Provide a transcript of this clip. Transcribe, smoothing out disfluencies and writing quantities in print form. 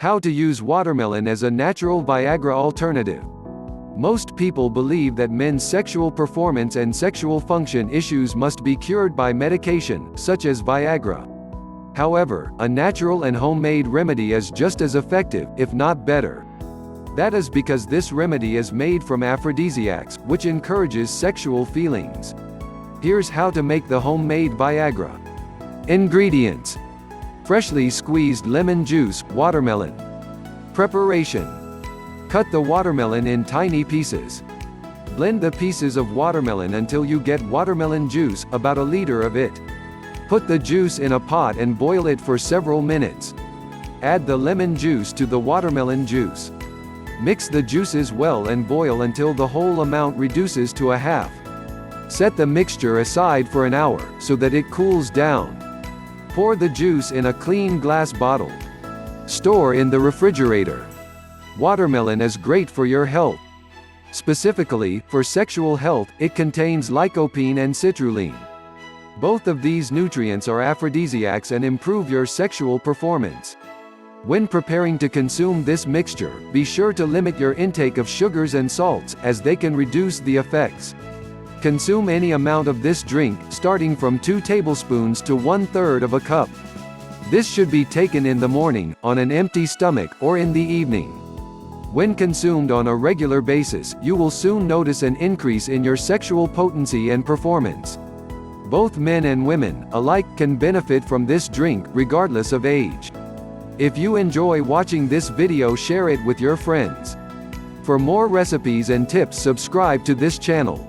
How to use watermelon as a natural Viagra alternative. Most people believe that men's sexual performance and sexual function issues must be cured by medication, such as Viagra. However, a natural and homemade remedy is just as effective, if not better. That is because this remedy is made from aphrodisiacs, which encourages sexual feelings. Here's how to make the homemade Viagra. Ingredients: freshly squeezed lemon juice, watermelon. Preparation: cut the watermelon in tiny pieces. Blend the pieces of watermelon until you get watermelon juice, about a liter of it. Put the juice in a pot and boil it for several minutes. Add the lemon juice to the watermelon juice. Mix the juices well and boil until the whole amount reduces to a half. Set the mixture aside for an hour, so that it cools down. Pour the juice in a clean glass bottle. Store in the refrigerator. Watermelon is great for your health. Specifically, for sexual health, it contains lycopene and citrulline. Both of these nutrients are aphrodisiacs and improve your sexual performance. When preparing to consume this mixture, be sure to limit your intake of sugars and salts, as they can reduce the effects. Consume any amount of this drink, starting from 2 tablespoons to 1/3 of a cup. This should be taken in the morning, on an empty stomach, or in the evening. When consumed on a regular basis, you will soon notice an increase in your sexual potency and performance. Both men and women, alike, can benefit from this drink, regardless of age. If you enjoy watching this video, share it with your friends. For more recipes and tips, subscribe to this channel.